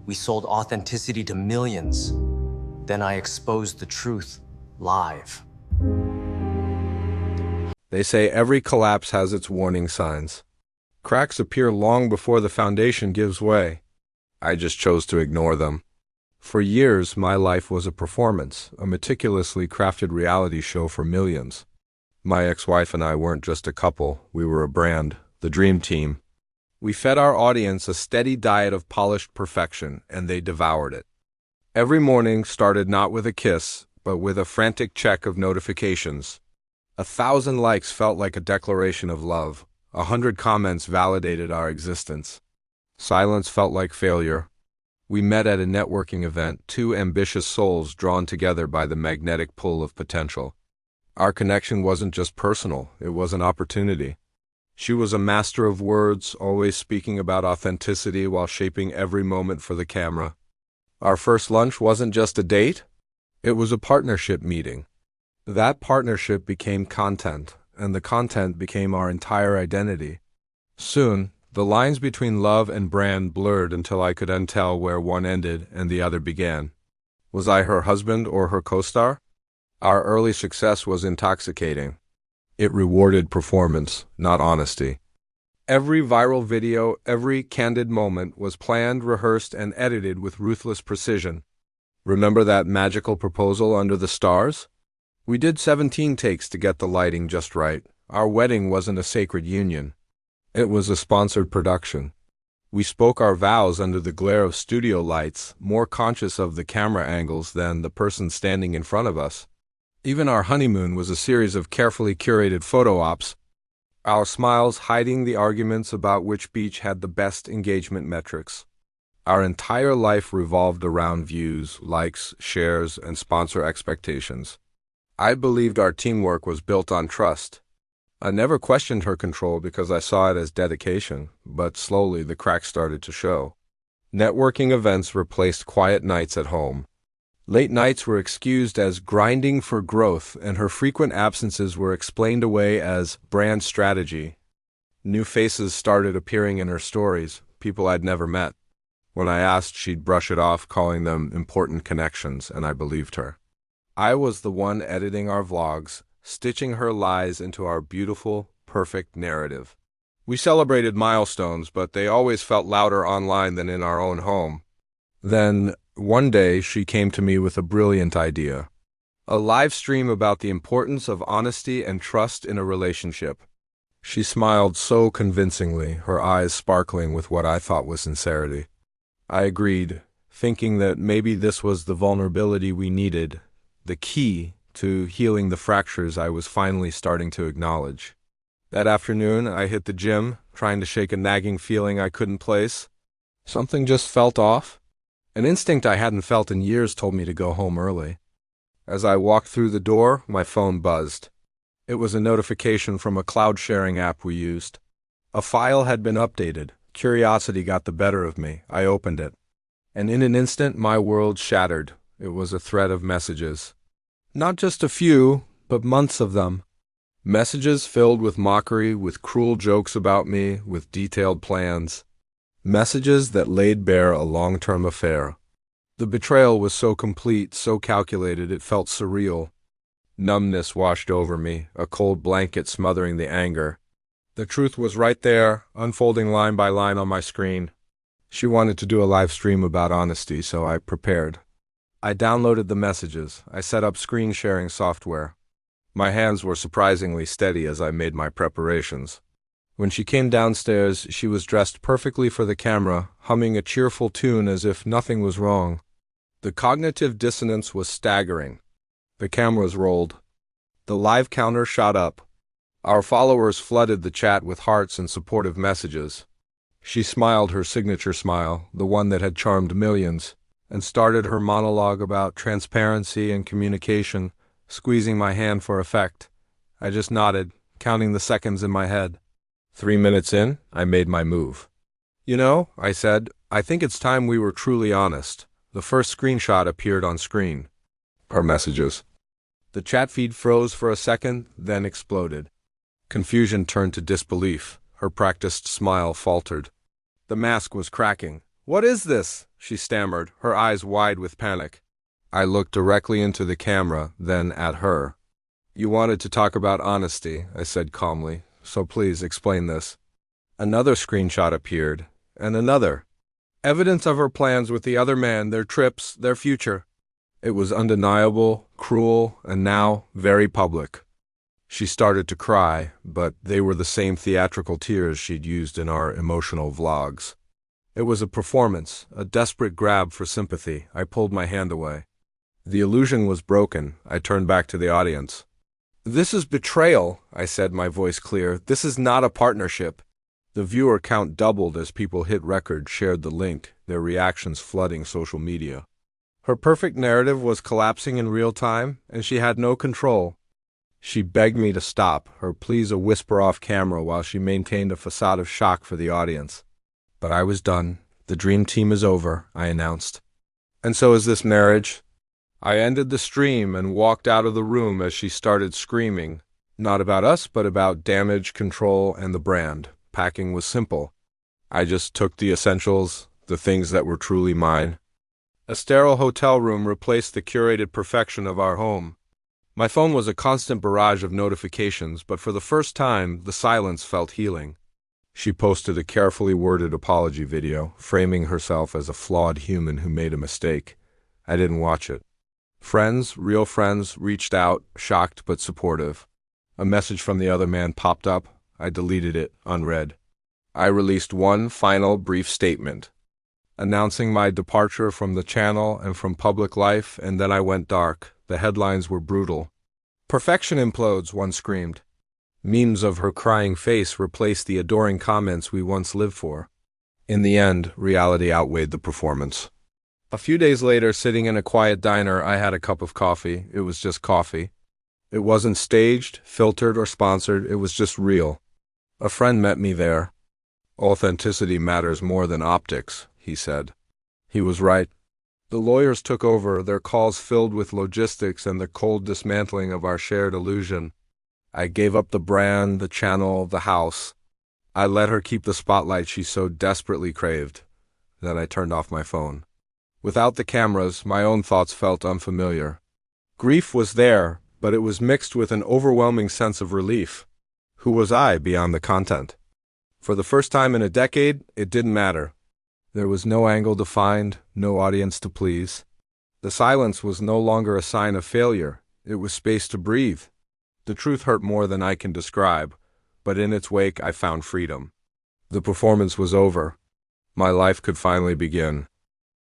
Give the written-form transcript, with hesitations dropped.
We sold authenticity to millions. Then I exposed the truth live. They say every collapse has its warning signs. Cracks appear long before the foundation gives way. I just chose to ignore them. For years, my life was a performance, a meticulously crafted reality show for millions. My ex-wife and I weren't just a couple, we were a brand, the dream team. We fed our audience a steady diet of polished perfection, and they devoured it. Every morning started not with a kiss, but with a frantic check of notifications. 1,000 likes felt like a declaration of love. 100 comments validated our existence. Silence felt like failure. We met at a networking event, two ambitious souls drawn together by the magnetic pull of potential. Our connection wasn't just personal, it was an opportunity. She was a master of words, always speaking about authenticity while shaping every moment for the camera. Our first lunch wasn't just a date, it was a partnership meeting. That partnership became content, and the content became our entire identity. Soon, the lines between love and brand blurred until I could untell where one ended and the other began. Was I her husband or her co-star? Our early success was intoxicating. It rewarded performance, not honesty. Every viral video, every candid moment was planned, rehearsed, and edited with ruthless precision. Remember that magical proposal under the stars? We did 17 takes to get the lighting just right. Our wedding wasn't a sacred union. It was a sponsored production. We spoke our vows under the glare of studio lights, more conscious of the camera angles than the person standing in front of us. Even our honeymoon was a series of carefully curated photo ops, our smiles hiding the arguments about which beach had the best engagement metrics. Our entire life revolved around views, likes, shares, and sponsor expectations. I believed our teamwork was built on trust. I never questioned her control because I saw it as dedication, but slowly the cracks started to show. Networking events replaced quiet nights at home. Late nights were excused as grinding for growth, and her frequent absences were explained away as brand strategy. New faces started appearing in her stories, people I'd never met. When I asked, she'd brush it off, calling them important connections, and I believed her. I was the one editing our vlogs, stitching her lies into our beautiful, perfect narrative. We celebrated milestones, but they always felt louder online than in our own home. Then, one day, she came to me with a brilliant idea. A live stream about the importance of honesty and trust in a relationship. She smiled so convincingly, her eyes sparkling with what I thought was sincerity. I agreed, thinking that maybe this was the vulnerability we needed, the key to healing the fractures I was finally starting to acknowledge. That afternoon, I hit the gym, trying to shake a nagging feeling I couldn't place. Something just felt off. An instinct I hadn't felt in years told me to go home early. As I walked through the door, my phone buzzed. It was a notification from a cloud-sharing app we used. A file had been updated. Curiosity got the better of me. I opened it. And in an instant, my world shattered. It was a thread of messages. Not just a few, but months of them. Messages filled with mockery, with cruel jokes about me, with detailed plans. Messages that laid bare a long-term affair. The betrayal was so complete, so calculated, it felt surreal. Numbness washed over me, a cold blanket smothering the anger. The truth was right there, unfolding line by line on my screen. She wanted to do a live stream about honesty, so I prepared. I downloaded the messages. I set up screen sharing software. My hands were surprisingly steady as I made my preparations. When she came downstairs, she was dressed perfectly for the camera, humming a cheerful tune as if nothing was wrong. The cognitive dissonance was staggering. The cameras rolled. The live counter shot up. Our followers flooded the chat with hearts and supportive messages. She smiled her signature smile, the one that had charmed millions, and started her monologue about transparency and communication, squeezing my hand for effect. I just nodded, counting the seconds in my head. 3 minutes in, I made my move. "You know," I said, "I think it's time we were truly honest." The first screenshot appeared on screen. Her messages. The chat feed froze for a second, then exploded. Confusion turned to disbelief. Her practiced smile faltered. The mask was cracking. "What is this?" she stammered, her eyes wide with panic. I looked directly into the camera, then at her. You wanted to talk about honesty, I said calmly, so please explain this. Another screenshot appeared, and another. Evidence of her plans with the other man, their trips, their future. It was undeniable, cruel, and now very public. She started to cry, but they were the same theatrical tears she'd used in our emotional vlogs. It was a performance, a desperate grab for sympathy. I pulled my hand away. The illusion was broken. I turned back to the audience. This is betrayal, I said, my voice clear. This is not a partnership. The viewer count doubled as people hit record, shared the link, their reactions flooding social media. Her perfect narrative was collapsing in real time, and she had no control. She begged me to stop, her pleas a whisper off camera while she maintained a facade of shock for the audience. But I was done. The dream team is over, I announced. And so is this marriage. I ended the stream and walked out of the room as she started screaming. Not about us, but about damage control and the brand. Packing was simple. I just took the essentials, the things that were truly mine. A sterile hotel room replaced the curated perfection of our home. My phone was a constant barrage of notifications, but for the first time, the silence felt healing. She posted a carefully worded apology video, framing herself as a flawed human who made a mistake. I didn't watch it. Friends, real friends, reached out, shocked but supportive. A message from the other man popped up. I deleted it, unread. I released one final brief statement, announcing my departure from the channel and from public life, and then I went dark. The headlines were brutal. Perfection implodes, one screamed. Memes of her crying face replaced the adoring comments we once lived for. In the end, reality outweighed the performance. A few days later, sitting in a quiet diner, I had a cup of coffee. It was just coffee. It wasn't staged, filtered, or sponsored. It was just real. A friend met me there. Authenticity matters more than optics, he said. He was right. The lawyers took over, their calls filled with logistics and the cold dismantling of our shared illusion. I gave up the brand, the channel, the house. I let her keep the spotlight she so desperately craved. Then I turned off my phone. Without the cameras, my own thoughts felt unfamiliar. Grief was there, but it was mixed with an overwhelming sense of relief. Who was I beyond the content? For the first time in a decade, it didn't matter. There was no angle to find, no audience to please. The silence was no longer a sign of failure. It was space to breathe. The truth hurt more than I can describe, but in its wake I found freedom. The performance was over. My life could finally begin.